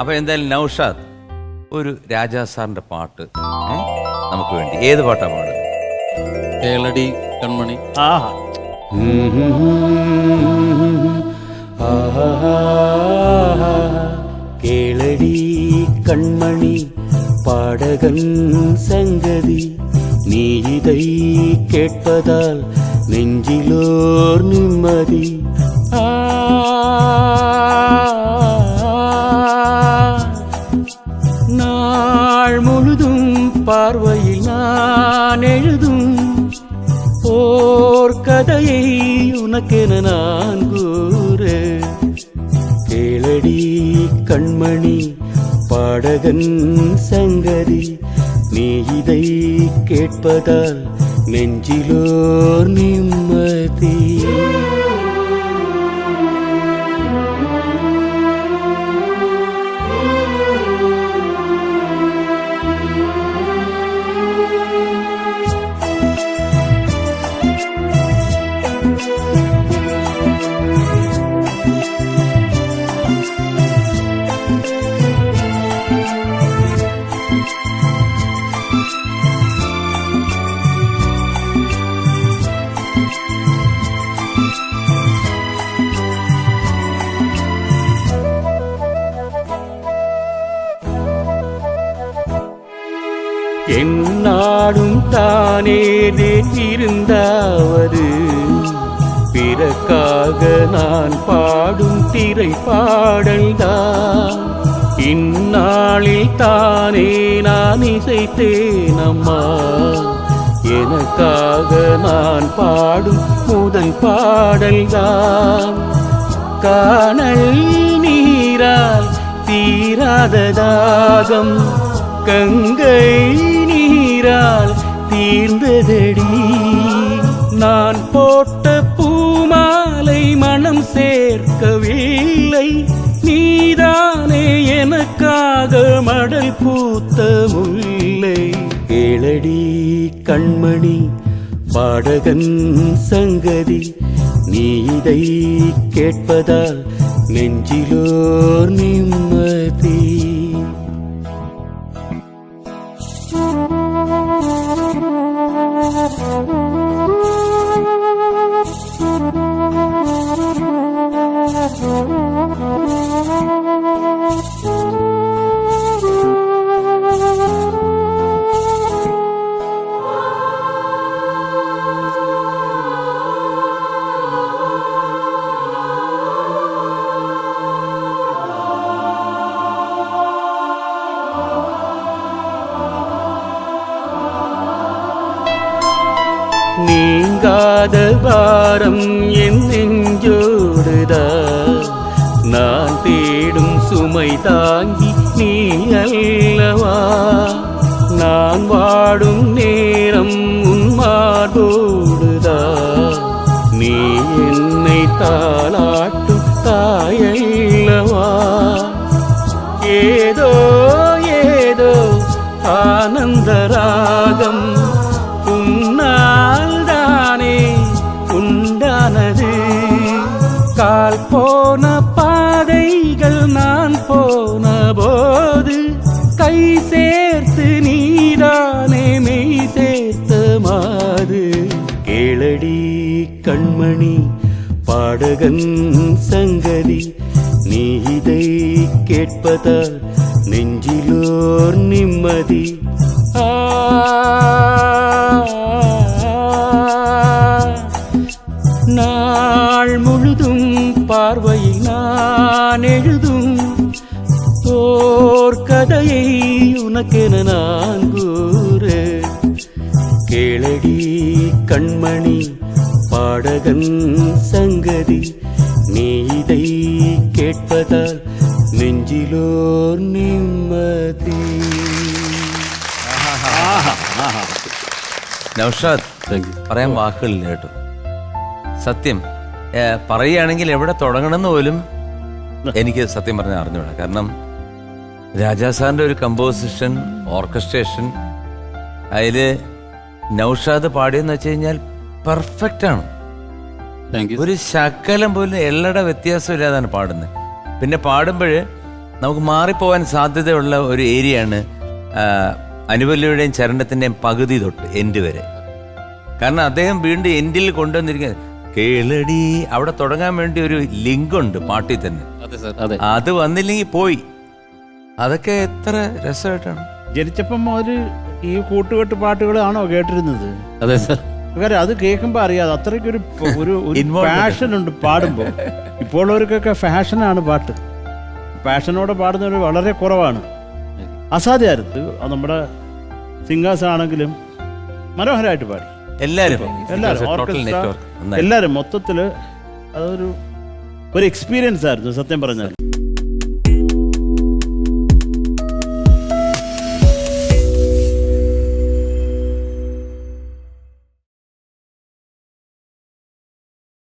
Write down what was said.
അപ്പൊ എന്തായാലും നൗഷാദ് ഒരു രാജാ സാറിന്റെ പാട്ട് നമുക്ക് വേണ്ടി ഏത് പാട്ടാ പാടുന്നത്? കേളടി കൺമണി. ആഹാ கேளடி கண்மணி பாடகன் சங்கதி நீ இதை கேட்பதால் நெஞ்சிலோர் நிம்மதி. நாள் முழுதும் பார்வையில் நான் எழுதும் ஓர் கதையை உனக்கென நான் கூற. கேளடி கண்மணி பாடகன் சங்கதி நீ இதை கேட்பதால் நெஞ்சிலோர் நிம்மதி. என்னாடும் தானே இருந்தாவது பிறக்காக நான் பாடும் திரை பாடல்தான். இந்நாளில் தானே நான் இசைத்தேன் அம்மா, எனக்காக நான் பாடும் முதல் பாடல்தான். காணல் நீரால் தீராத தாகம் கங்கை நீரால் தீர்ந்ததடி. நான் போட்ட பூமாலை மனம் சேர்க்கவில்லை, நீதானே எனக்காக மடல் பூத்த முல்லை. கேளடி கண்மணி பாடகன் சங்கதி நீ இதை கேட்பதால் நெஞ்சிலோர் நிம்மதி. நீங்காத பாரம் என் நெஞ்சோடுதான், நான் தேடும் சுமை தாங்கி நீ அல்லவா. நான் வாடும் நேரம் உன் மார்போடுதான், நீ என்னை தாளாட்டும் தாயல்லவா. ஏதோ ஏதோ ஆனந்த ராகம் உன்னால் தானே உண்டானது. கால் போன பாதைகள் நான் போன போது கை சேர்த்து நீதானே மெய் சேர்த்த மாது. கேளடி கண்மணி பாடகன் சங்கதி நீ இதை கேட்பதால் நெஞ்சிலோர் நிம்மதி. நாள் முழுதும் பார்வையில் நான் எழுதும் ஓர் கதையை உனக்கென நான் கூற. கேளடி கண்மணி பாடகன் சங்கதி நீ இதை கேட்பதால் നെഞ്ചിലോർ നിമ്മതി. നൗഷാദ്, പറയാൻ വാക്കുകളില്ല കേട്ടോ. സത്യം പറയുകയാണെങ്കിൽ എവിടെ തുടങ്ങണമെന്ന് പോലും എനിക്ക് സത്യം പറഞ്ഞാൽ അറിഞ്ഞൂടാ. കാരണം രാജാ സാറിൻ്റെ ഒരു കമ്പോസിഷൻ, ഓർക്കസ്ട്രേഷൻ, അതിൽ നൗഷാദ് പാടിയെന്ന് വെച്ച് കഴിഞ്ഞാൽ പെർഫെക്റ്റാണ്. ഒരു ശകലം പോലും എല്ലട വ്യത്യാസമില്ലാതാണ് പാടുന്നത്. പിന്നെ പാടുമ്പോൾ നമുക്ക് മാറിപ്പോവാൻ സാധ്യതയുള്ള ഒരു ഏരിയയാണ് അനുപല്ലവിയുടെയും ചരണത്തിൻ്റെയും പകുതി തൊട്ട് എൻഡ് വരെ. കാരണം അദ്ദേഹം വീണ്ടും എൻഡിൽ കൊണ്ടുവന്നിരിക്കുന്നത് കേളടി അവിടെ തുടങ്ങാൻ വേണ്ടി ഒരു ലിങ്കുണ്ട് പാട്ടിൽ തന്നെ. അതെ സാർ, അതെ. അത് വന്നില്ലെങ്കിൽ പോയി. അതൊക്കെ എത്ര രസമായിട്ടാണ്. ജനിച്ചപ്പം മുതൽ ഈ കൂട്ടുകെട്ട് പാട്ടുകളാണോ കേട്ടിരുന്നത്? അതെ സാർ. കാര്യം അത് കേൾക്കുമ്പോൾ അറിയാതെ അത്രയ്ക്കൊരു Involved. പാഷൻ ഉണ്ട് പാടുമ്പോൾ. ഇപ്പോൾ ഉള്ളവർക്കൊക്കെ ഫാഷനാണ് പാട്ട്. പാഷനോടെ പാടുന്നവർ വളരെ കുറവാണ്. അസാധ്യമായിരുന്നു. അത് നമ്മുടെ സിംഗേഴ്സ് ആണെങ്കിലും മനോഹരമായിട്ട് പാടി എല്ലാവരും എല്ലാവരും മൊത്തത്തിൽ അതൊരു എക്സ്പീരിയൻസ് ആയിരുന്നു സത്യം പറഞ്ഞാൽ.